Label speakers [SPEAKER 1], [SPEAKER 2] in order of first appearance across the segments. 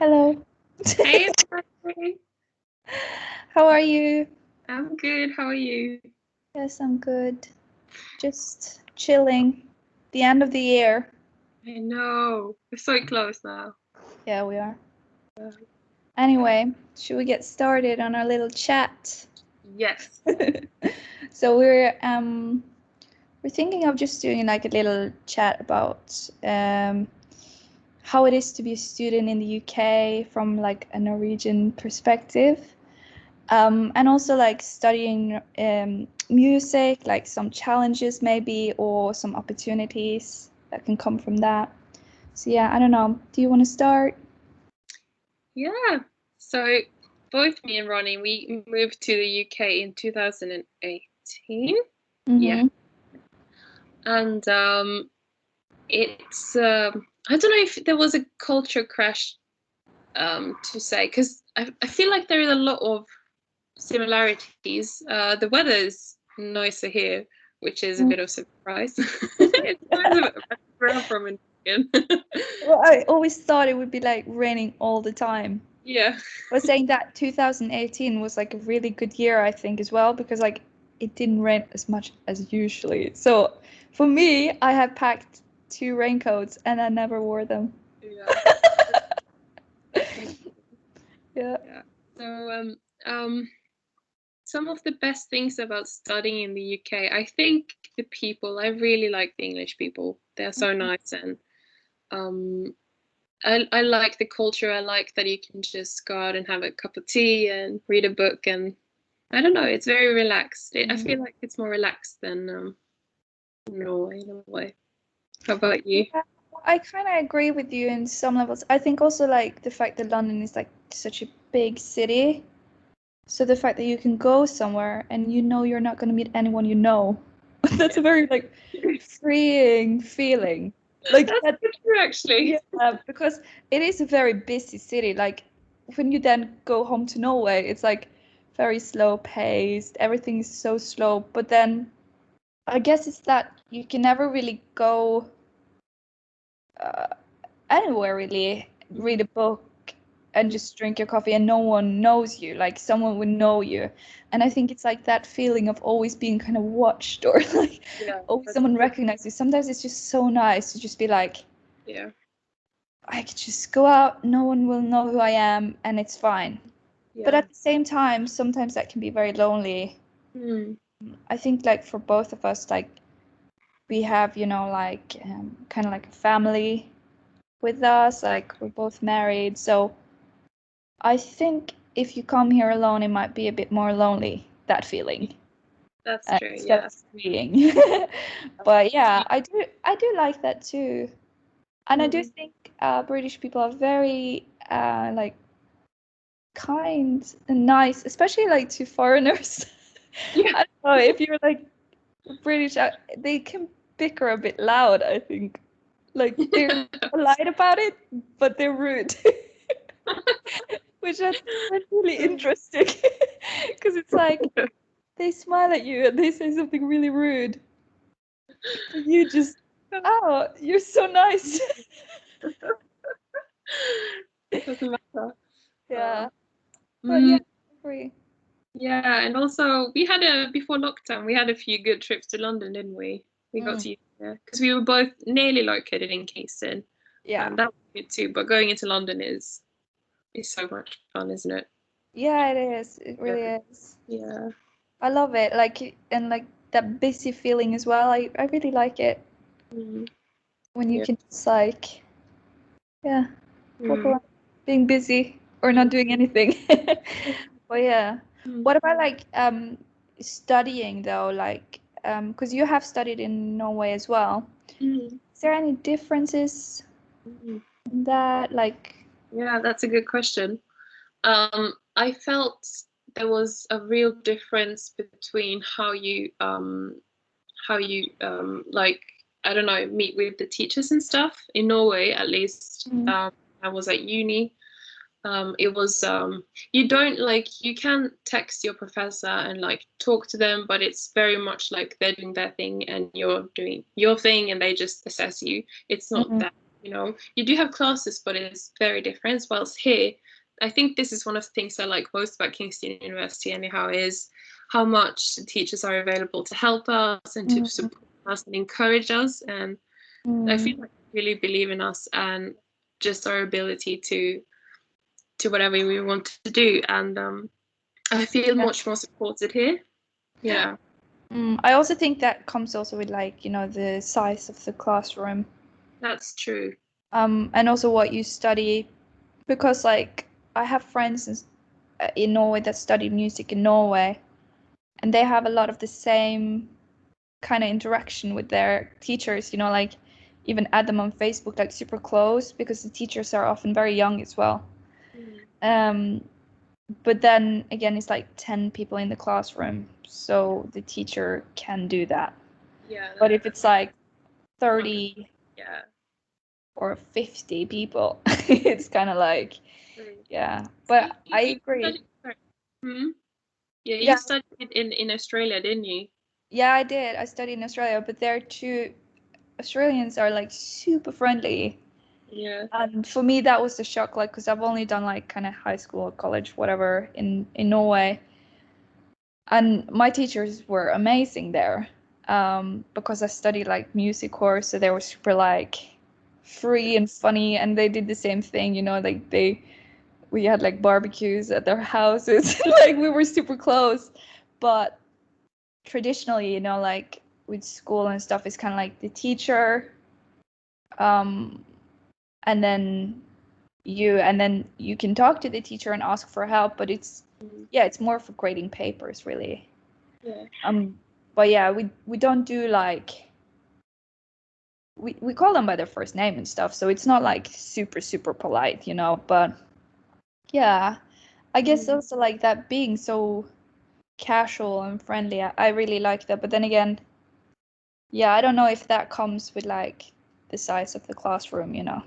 [SPEAKER 1] Hello.
[SPEAKER 2] Hey, everybody.
[SPEAKER 1] How are you?
[SPEAKER 2] I'm good. How are you?
[SPEAKER 1] Yes, I'm good. Just chilling. The end of the year.
[SPEAKER 2] I know. We're so close now.
[SPEAKER 1] Yeah, we are.
[SPEAKER 2] Uh,
[SPEAKER 1] Anyway, should we get started on our little chat?
[SPEAKER 2] Yes.
[SPEAKER 1] So we're thinking of just doing like a little chat about how it is to be a student in the UK from like a Norwegian perspective. And also like studying music, like some challenges maybe, or some opportunities that can come from that. So yeah, I don't know. Do you want to start?
[SPEAKER 2] Yeah. So both me and Ronnie, we moved to the UK in 2018. Yeah.
[SPEAKER 1] Mm-hmm.
[SPEAKER 2] And it's I don't know if there was a culture crash to say, because I feel like there is a lot of similarities. The weather is nicer here, which is a bit of a surprise. It's always a bit where I'm from in Michigan.
[SPEAKER 1] Well, I always thought it would be like raining all the time.
[SPEAKER 2] Yeah.
[SPEAKER 1] I was saying that 2018 was like a really good year, I think, as well, because like it didn't rain as much as usually. So for me, I had packed 2 raincoats and I never wore them.
[SPEAKER 2] Yeah.
[SPEAKER 1] Yeah.
[SPEAKER 2] Yeah. So some of the best things about studying in the UK, I think the people, I really like the English people. They're so nice, and um I like the culture. I like that you can just go out and have a cup of tea and read a book, and I don't know, it's very relaxed. I feel like it's more relaxed than Norway in a way. How about you?
[SPEAKER 1] Yeah, I kind of agree with you in some levels. I think also like the fact that London is like such a big city. So the fact that you can go somewhere and you know you're not going to meet anyone you know. That's a very like freeing feeling. Like
[SPEAKER 2] That's
[SPEAKER 1] that,
[SPEAKER 2] so true, actually.
[SPEAKER 1] yeah, because it is a very busy city. Like when you then go home to Norway, it's like very slow paced. Everything is so slow. But then I guess it's that you can never really go uh, anywhere really, read a book and just drink your coffee and no one knows you, like someone would know you. And I think it's like that feeling of always being kind of watched or like
[SPEAKER 2] Yeah,
[SPEAKER 1] always
[SPEAKER 2] that's
[SPEAKER 1] someone
[SPEAKER 2] true.
[SPEAKER 1] recognizes you. Sometimes it's just so nice to just be like,
[SPEAKER 2] Yeah.
[SPEAKER 1] I could just go out, no one will know who I am and it's fine. But
[SPEAKER 2] Yeah.
[SPEAKER 1] at the same time, sometimes that can be very lonely.
[SPEAKER 2] Mm.
[SPEAKER 1] I think like for both of us, like we have, like kind of like a family with us, like we're both married. So I think if you come here alone, it might be a bit more lonely, that feeling,
[SPEAKER 2] That's true.
[SPEAKER 1] instead
[SPEAKER 2] Yeah.
[SPEAKER 1] of freeing. But yeah, I do like that too. And I do
[SPEAKER 2] Mm.
[SPEAKER 1] think British people are very like kind and nice, especially like to foreigners.
[SPEAKER 2] Yeah.
[SPEAKER 1] I don't know if you're like British, they can bicker a bit loud, I think. Like they're polite about it, but they're rude. Which I find really interesting because it's like they smile at you and they say something really rude, but you just, oh, you're so nice.
[SPEAKER 2] It doesn't matter. Uh,
[SPEAKER 1] Yeah, but yeah,
[SPEAKER 2] mm,
[SPEAKER 1] I agree.
[SPEAKER 2] yeah, and also before lockdown, we had a few good trips to London, didn't we? We got
[SPEAKER 1] Mm,
[SPEAKER 2] to because we were both nearly located in Kingston,
[SPEAKER 1] yeah,
[SPEAKER 2] and that was good too. But going into London is so much fun, isn't it?
[SPEAKER 1] yeah, it is. It
[SPEAKER 2] Yeah.
[SPEAKER 1] really is.
[SPEAKER 2] Yeah.
[SPEAKER 1] I love it. Like, and like that busy feeling as well. I really like it
[SPEAKER 2] Mm,
[SPEAKER 1] when you
[SPEAKER 2] yeah.
[SPEAKER 1] can just like, yeah, walk
[SPEAKER 2] Mm,
[SPEAKER 1] around being busy or not doing anything. But yeah,
[SPEAKER 2] mm,
[SPEAKER 1] what about like studying though? Like, because you have studied in Norway as well.
[SPEAKER 2] mm,
[SPEAKER 1] Is there any differences
[SPEAKER 2] mm.
[SPEAKER 1] in that? Like,
[SPEAKER 2] Yeah, that's a good question. I felt there was a real difference between how you like, I don't know, meet with the teachers and stuff in Norway. At least
[SPEAKER 1] mm,
[SPEAKER 2] I was at uni. It was you don't, like, you can text your professor and like talk to them, but it's very much like they're doing their thing and you're doing your thing and they just assess you. It's not
[SPEAKER 1] mm,
[SPEAKER 2] that. You know, you do have classes, but it's very different. Whilst here, I think this is one of the things I like most about Kingston University anyhow, is how much the teachers are available to help us and to support us and encourage us. And I feel like they really believe in us and just our ability to whatever we want to do. And I feel much more supported here. Yeah.
[SPEAKER 1] I also think that comes also with, like, you know, the size of the classroom.
[SPEAKER 2] That's true.
[SPEAKER 1] And also what you study, because like I have friends in Norway that study music in Norway, and they have a lot of the same kind of interaction with their teachers, you know, like even add them on Facebook, like super close, because the teachers are often very young as well. But then again, it's like 10 people in the classroom, so the teacher can do that.
[SPEAKER 2] Yeah.
[SPEAKER 1] But if it's like 30
[SPEAKER 2] yeah,
[SPEAKER 1] or 50 people, it's kind of like, yeah. But I agree.
[SPEAKER 2] Yeah, you studied in Australia, didn't you?
[SPEAKER 1] Yeah, I did. I studied in Australia, but Australians are like super friendly.
[SPEAKER 2] Yeah.
[SPEAKER 1] And for me, that was a shock, like, because I've only done like kind of high school or college, whatever, in Norway. And my teachers were amazing there, because I studied like music course, so they were super like free and funny, and they did the same thing, you know, like we had like barbecues at their houses, like we were super close. But traditionally, you know, like with school and stuff, it's kind of like the teacher, and then you can talk to the teacher and ask for help, but it's more for grading papers, really. But yeah, we don't do like, we call them by their first name and stuff, so it's not like super super polite, you know. But yeah, I guess also like that being so casual and friendly, I really like that. But then again, yeah, I don't know if that comes with like the size of the classroom, you know.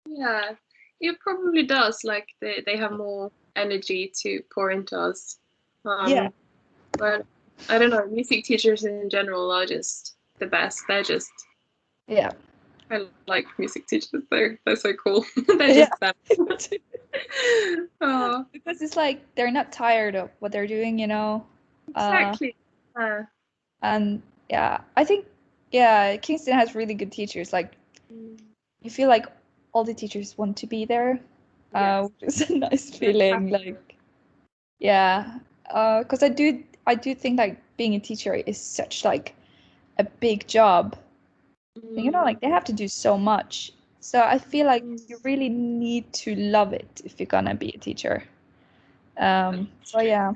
[SPEAKER 2] Yeah, it probably does. Like they have more energy to pour into us.
[SPEAKER 1] Yeah.
[SPEAKER 2] But I don't know, music teachers in general are just the best. They're just,
[SPEAKER 1] Yeah.
[SPEAKER 2] I like music teachers. They're so cool. They're just them. Oh.
[SPEAKER 1] Because it's like they're not tired of what they're doing, you know.
[SPEAKER 2] Exactly.
[SPEAKER 1] And yeah, I think Kingston has really good teachers. Like, you feel like all the teachers want to be there, which is a nice feeling. Like, yeah, because I do think like being a teacher is such like a big job. You know, like they have to do so much. So I feel like you really need to love it if you're gonna be a teacher. So yeah.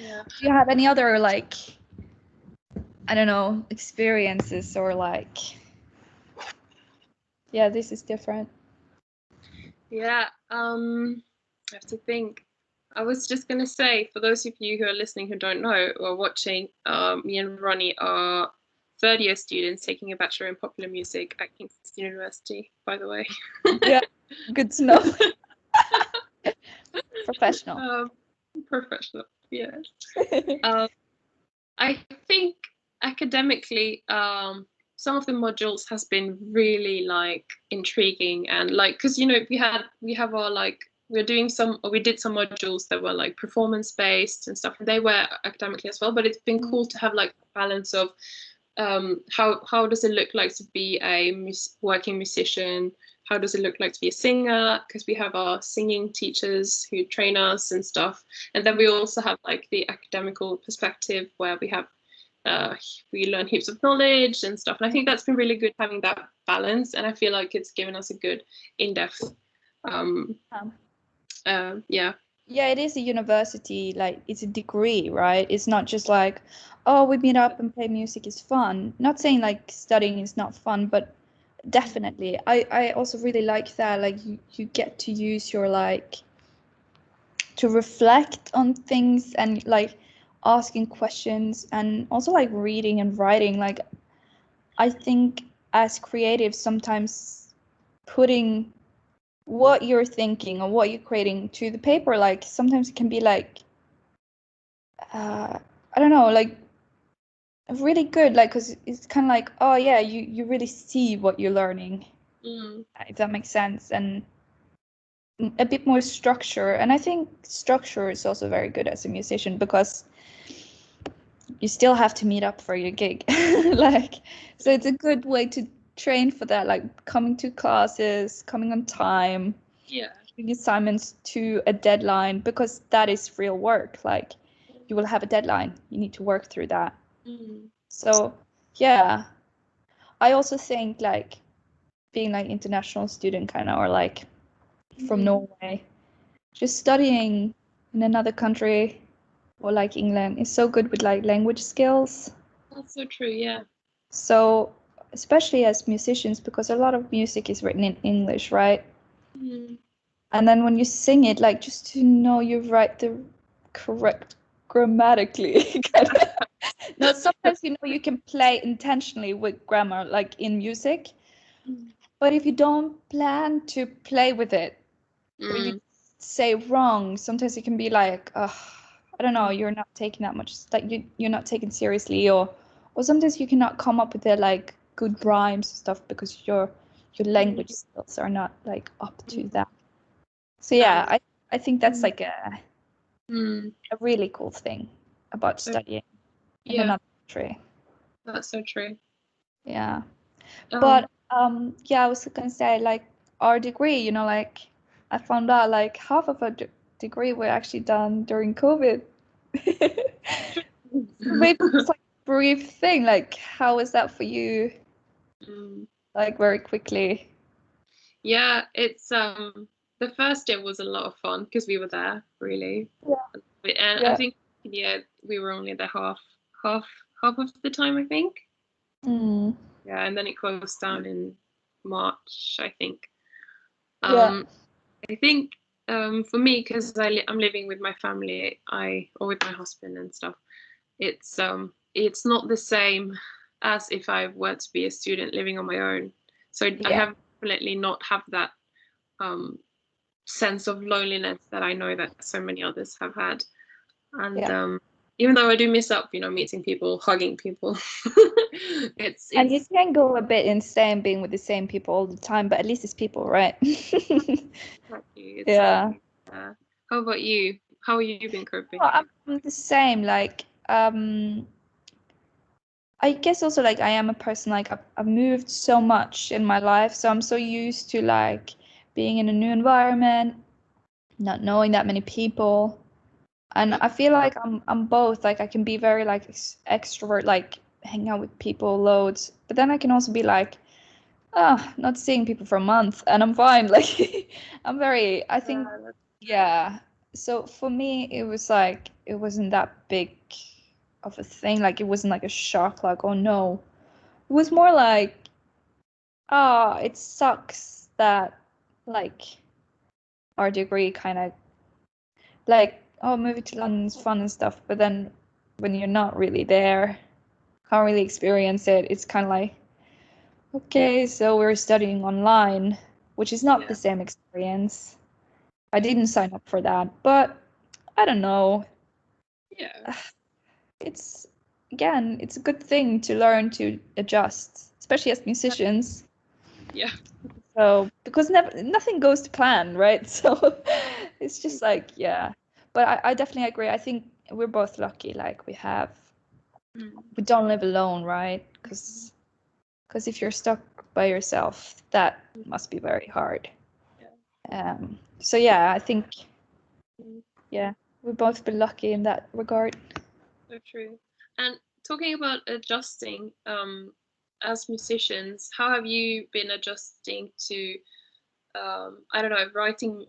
[SPEAKER 2] Yeah.
[SPEAKER 1] Do you have any other like, I don't know, experiences or like, yeah, this is different?
[SPEAKER 2] Yeah. I have to think. I was just gonna say, for those of you who are listening who don't know or watching, me and Ronnie are third-year students taking a bachelor in popular music at Kingston University, by the way.
[SPEAKER 1] Yeah, good to know. Professional.
[SPEAKER 2] Professional, yes. I think academically, some of the modules has been really like intriguing, and like, because you know we have our like we did some modules that were like performance based and stuff, and they were academically as well. But it's been cool to have like a balance of how does it look like to be a working musician? How does it look like to be a singer? Because we have our singing teachers who train us and stuff, and then we also have like the academical perspective where we learn heaps of knowledge and stuff. And I think that's been really good having that balance, and I feel like it's given us a good in-depth.
[SPEAKER 1] Yeah, it is a university, like it's a degree, right? It's not just like, oh, we meet up and play music is fun. Not saying like studying is not fun, but definitely. I also really like that, like you get to use your like to reflect on things and like asking questions, and also like reading and writing. Like, I think as creatives, sometimes putting what you're thinking or what you're creating to the paper, like sometimes it can be like, I don't know, like really good, like, because it's kind of like, oh yeah, you really see what you're learning. if that makes sense, and a bit more structure. And I think structure is also very good as a musician, because you still have to meet up for your gig. Like, so it's a good way to train for that, like coming to classes, coming on time, doing assignments to a deadline, because that is real work. Like, you will have a deadline, you need to work through that. So yeah, I also think like being like international student kind of, or like from Norway, just studying in another country or like England is so good with like language skills.
[SPEAKER 2] That's so true, yeah.
[SPEAKER 1] So especially as musicians, because a lot of music is written in English, right? And then when you sing it, like, just to know you write the correct grammatically. No, sometimes, you know, you can play intentionally with grammar, like in music, but if you don't plan to play with it, or you say wrong, sometimes it can be like, I don't know, you're not taking that much, like you're not taken seriously, or sometimes you cannot come up with the like good rhymes and stuff because your language skills are not like up to that. So yeah, I think that's like a really cool thing about studying in another country.
[SPEAKER 2] That's so true.
[SPEAKER 1] Yeah. But yeah, I was gonna say, like, our degree, you know, like I found out like half of our degree were actually done during COVID. Maybe it's like a brief thing, like how was that for you? Like very quickly.
[SPEAKER 2] Yeah, it's the first year was a lot of fun because we were there, really. And I think we were only there half of the time, I think. Yeah, and then it closed down in March, I think. I think for me, because I'm living with my family, or with my husband and stuff, it's not the same as if I were to be a student living on my own. So I have definitely not have that sense of loneliness that I know that so many others have had. And even though I do miss up, you know, meeting people, hugging people, it's
[SPEAKER 1] and you can go a bit insane being with the same people all the time, but at least it's people, right?
[SPEAKER 2] Yeah. How about you? How have you been coping?
[SPEAKER 1] Well, I'm the same. Like, I guess also like I am a person, like I've moved so much in my life, so I'm so used to like being in a new environment, not knowing that many people, and I feel like I'm both. Like I can be very like extrovert, like hang out with people loads, but then I can also be like, not seeing people for a month and I'm fine. Like I think, yeah. So for me, it was like, it wasn't that big of a thing. Like it wasn't like a shock, like, oh no. It was more like, it sucks that like our degree kind of like, oh, moving to London is fun and stuff, but then when you're not really there, can't really experience it, it's kind of like, okay, so we're studying online, which is not the same experience. I didn't sign up for that, but I don't know.
[SPEAKER 2] Yeah.
[SPEAKER 1] It's a good thing to learn to adjust, especially as musicians.
[SPEAKER 2] Yeah.
[SPEAKER 1] So because nothing goes to plan, right? So it's just like, yeah. But I definitely agree. I think we're both lucky. Like we don't live alone, right? Because if you're stuck by yourself, that must be very hard. So yeah, I think, yeah, we've both been lucky in that regard.
[SPEAKER 2] So true. And talking about adjusting, as musicians, how have you been adjusting to, I don't know, writing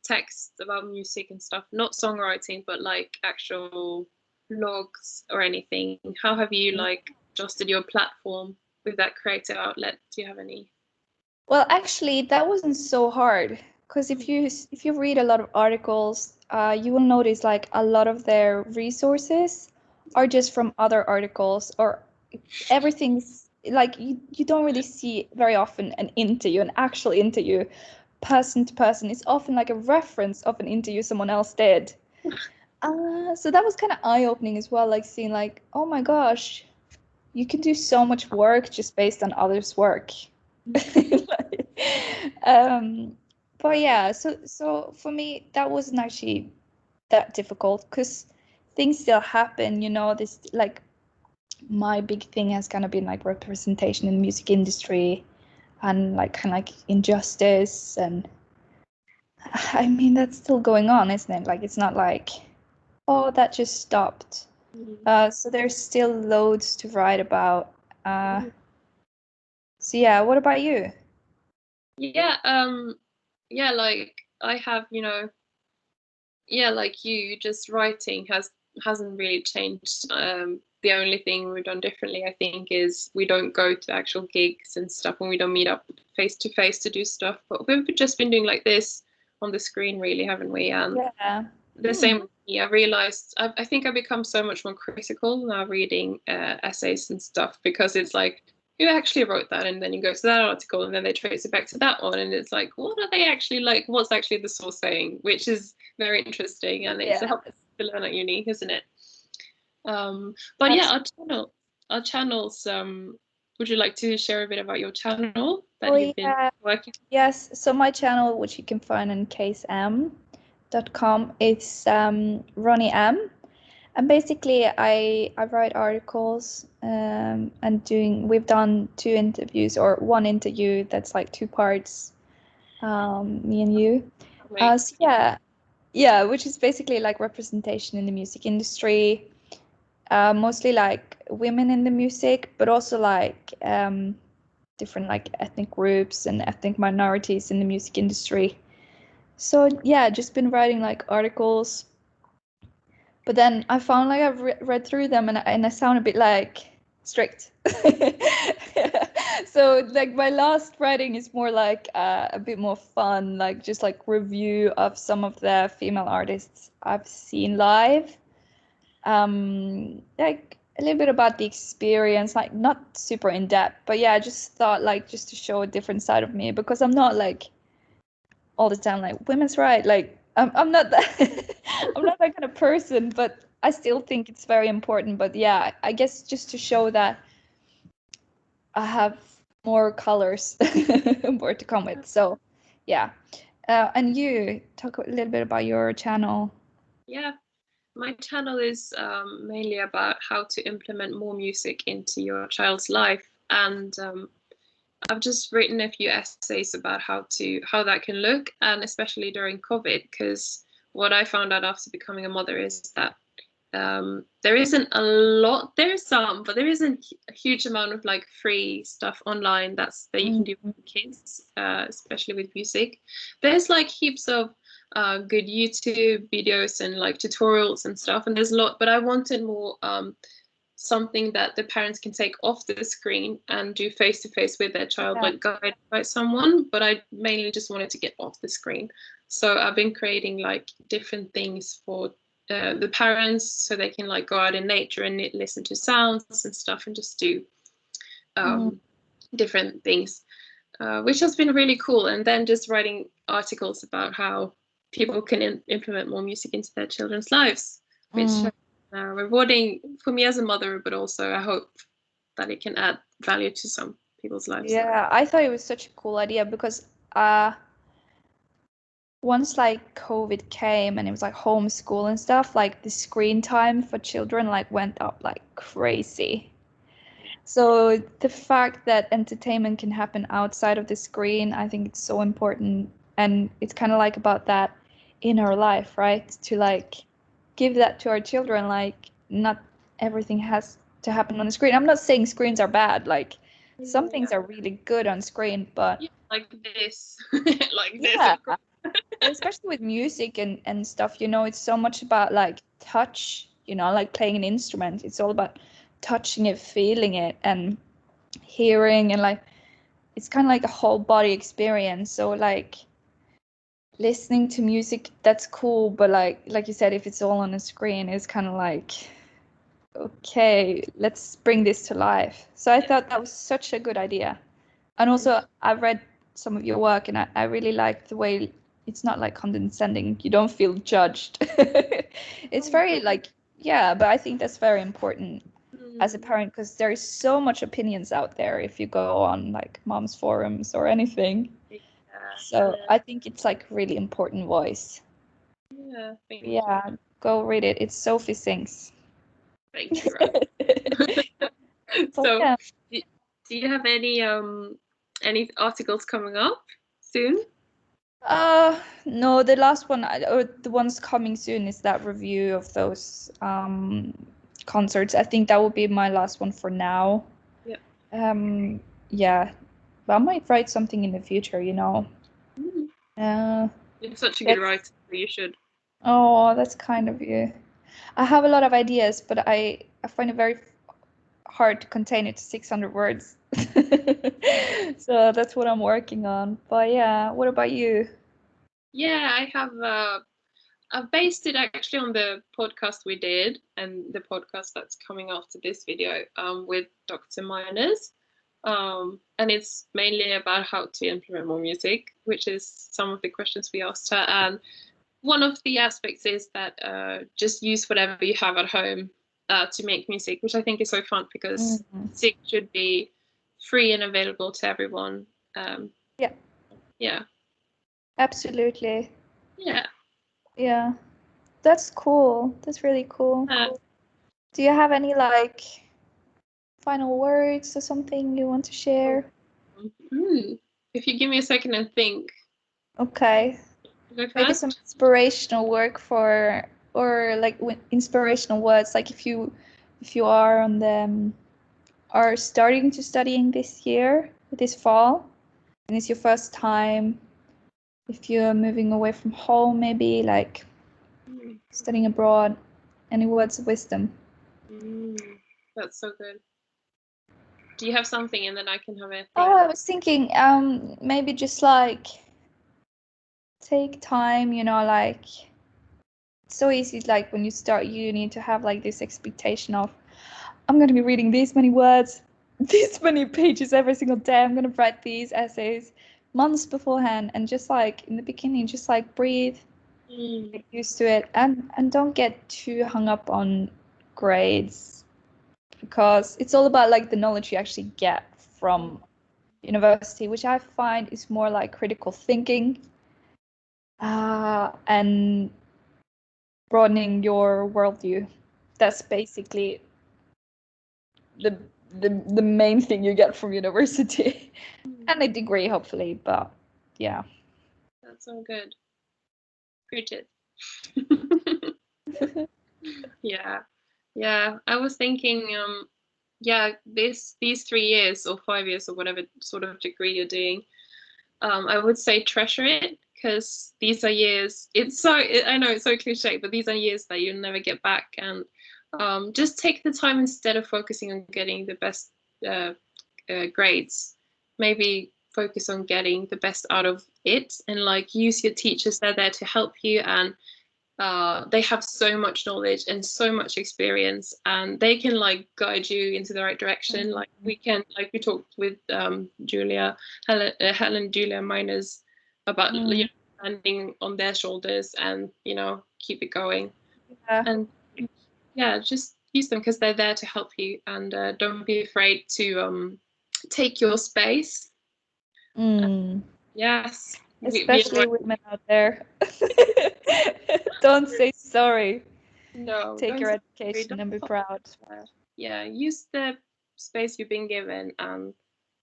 [SPEAKER 2] texts about music and stuff, not songwriting, but like actual blogs or anything? How have you like adjusted your platform with that creative outlet? Do you have any?
[SPEAKER 1] Well, actually, that wasn't so hard, because if you read a lot of articles, you will notice like a lot of their resources are just from other articles, or everything's like you don't really see very often an actual interview, person to person. It's often like a reference of an interview someone else did. So that was kind of eye-opening as well, like seeing like, oh my gosh, you can do so much work just based on others' work. But yeah, so for me that wasn't actually that difficult because things still happen, you know. This like my big thing has kind of been like representation in the music industry and like kind of like injustice, and I mean that's still going on, isn't it? Like it's not like, oh, that just stopped. So there's still loads to write about. So yeah, what about you?
[SPEAKER 2] Yeah, yeah, like I have, yeah, like you, just writing hasn't really changed. The only thing we've done differently, I think, is we don't go to actual gigs and stuff, and we don't meet up face to face to do stuff. But we've just been doing like this on the screen, really, haven't we? And
[SPEAKER 1] Yeah.
[SPEAKER 2] the same with me. I realized I think I've become so much more critical now reading essays and stuff, because it's like, who actually wrote that? And then you go to that article and then they trace it back to that one, and it's like, what are they actually like? What's actually the source saying? Which is very interesting, and it's helpful to learn at uni, isn't it? But yeah, our channels. Would you like to share a bit about your channel that you've been working?
[SPEAKER 1] Yes, so my channel, which you can find on casem.com, it's Ronnie M. And basically I write articles, and we've done 2 interviews, or 1 interview that's like 2 parts, me and you. So yeah, which is basically like representation in the music industry, mostly like women in the music, but also like different like ethnic groups and ethnic minorities in the music industry. So yeah, just been writing like articles, but then I found like I've read through them, and I sound a bit like strict. So like my last writing is more like a bit more fun, like just like review of some of the female artists I've seen live. Like a little bit about the experience, like not super in depth, but yeah, I just thought like just to show a different side of me, because I'm not like all the time like women's right, like I'm not that I'm not that kind of person, but I still think it's very important. But yeah, I guess just to show that I have more colors more to come with. So yeah, and you talk a little bit about your channel.
[SPEAKER 2] Yeah, my channel is mainly about how to implement more music into your child's life, and I've just written a few essays about how that can look, and especially during COVID, because what I found out after becoming a mother is that there isn't a lot. There's some, but there isn't a huge amount of like free stuff online that you can do with kids, especially with music. There's like heaps of good YouTube videos and like tutorials and stuff, and there's a lot. But I wanted more something that the parents can take off the screen and do face to face with their child, like guided by someone. But I mainly just wanted to get off the screen. So I've been creating like different things for the parents, so they can like go out in nature and listen to sounds and stuff, and just do different things, which has been really cool. And then just writing articles about how people can implement more music into their children's lives, which rewarding for me as a mother, but also I hope that it can add value to some people's lives.
[SPEAKER 1] Yeah, I thought it was such a cool idea, because once like COVID came and it was like homeschool and stuff, like the screen time for children like went up like crazy. So the fact that entertainment can happen outside of the screen, I think it's so important. And it's kind of like about that in our life, right? To like give that to our children, like not everything has to happen on the screen. I'm not saying screens are bad, like some things are really good on screen, but
[SPEAKER 2] like this like this.
[SPEAKER 1] Yeah. Especially with music and stuff, you know, it's so much about like touch, you know, like playing an instrument. It's all about touching it, feeling it, and hearing, and like it's kind of like a whole body experience. So like listening to music, that's cool, but like you said, if it's all on a screen, it's kind of like, okay, let's bring this to life. So I thought that was such a good idea. And also I've read some of your work, and I really like the way it's not like condescending. You don't feel judged. It's very like, yeah, but I think that's very important. as a parent, because there is so much opinions out there if you go on like mom's forums or anything. So I think it's like really important voice.
[SPEAKER 2] Thank
[SPEAKER 1] you. Go read it. It's Sophie Sings.
[SPEAKER 2] Thank you. So do you have any articles coming up soon?
[SPEAKER 1] No, the last one, or the ones coming soon, is that review of those concerts. I think that will be my last one for now. Yeah, but I might write something in the future, you know.
[SPEAKER 2] You're such a good writer, so you should.
[SPEAKER 1] Oh, that's kind of you. I have a lot of ideas, but I find it very hard to contain it to 600 words. So that's what I'm working on. But yeah, what about you?
[SPEAKER 2] Yeah, I have. I've based it actually on the podcast we did and the podcast that's coming after this video with Dr. Miners. And it's mainly about how to implement more music, which is some of the questions we asked her. And one of the aspects is that just use whatever you have at home to make music, which I think is so fun because music should be free and available to everyone. Yeah.
[SPEAKER 1] Absolutely.
[SPEAKER 2] Yeah.
[SPEAKER 1] That's cool. That's really cool. Do you have any like final words or something you want to share?
[SPEAKER 2] If you give me a second and think.
[SPEAKER 1] Okay. Maybe some inspirational work or like inspirational words, like if you are on them are starting to studying this year, this fall, and it's your first time, if you're moving away from home, maybe like studying abroad, any words of wisdom?
[SPEAKER 2] That's so good. Do you have something, and then I can have a think?
[SPEAKER 1] I was thinking maybe just like take time, you know, like it's so easy, like when you start uni, to have like this expectation of I'm going to be reading these many words, these many pages every single day. I'm going to write these essays months beforehand, and just like in the beginning, just like breathe, get used to it, and don't get too hung up on grades, because it's all about like the knowledge you actually get from university, which I find is more like critical thinking and broadening your worldview. That's basically the main thing you get from university. And a degree, hopefully, but yeah.
[SPEAKER 2] That's so good. Bridget. Yeah. I was thinking, these 3 years or 5 years or whatever sort of degree you're doing, I would say treasure it, because these are years. I know it's so cliche, but these are years that you'll never get back, and just take the time instead of focusing on getting the best grades. Maybe focus on getting the best out of it, and like use your teachers. They're there to help you, and they have so much knowledge and so much experience, and they can like guide you into the right direction. Like we talked with Helen Julia Miners about standing on their shoulders and keep it going. And just use them, because they're there to help you, and don't be afraid to take your space. Yes,
[SPEAKER 1] especially women out there. Don't say sorry.
[SPEAKER 2] No,
[SPEAKER 1] take your education and be proud.
[SPEAKER 2] Use the space you've been given and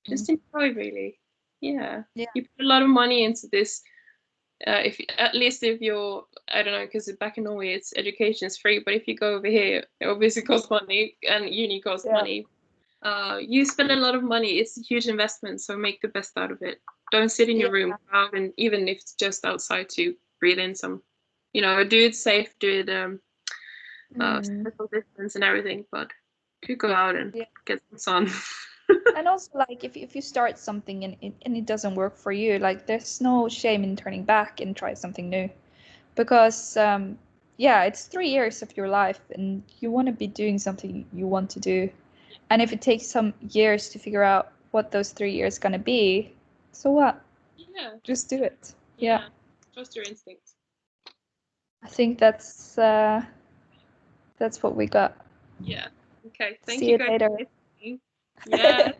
[SPEAKER 2] just enjoy, really. You put a lot of money into this. If you're, I don't know, because back in Norway education is free, but if you go over here, it obviously costs money, and uni costs money. You spend a lot of money. It's a huge investment, so make the best out of it. Don't sit in your room, and even if it's just outside, to breathe in some, do it safe, do it social distance and everything, but do go out and get some sun.
[SPEAKER 1] And also, like, if you start something and it doesn't work for you, like, there's no shame in turning back and try something new, because it's 3 years of your life, and you want to be doing something you want to do. And if it takes some years to figure out what those 3 years gonna be, so what? Just do it.
[SPEAKER 2] Trust your instincts.
[SPEAKER 1] I think that's what we got.
[SPEAKER 2] Yeah, Okay, thank
[SPEAKER 1] See
[SPEAKER 2] you
[SPEAKER 1] you
[SPEAKER 2] guys
[SPEAKER 1] later.
[SPEAKER 2] for listening. Yeah.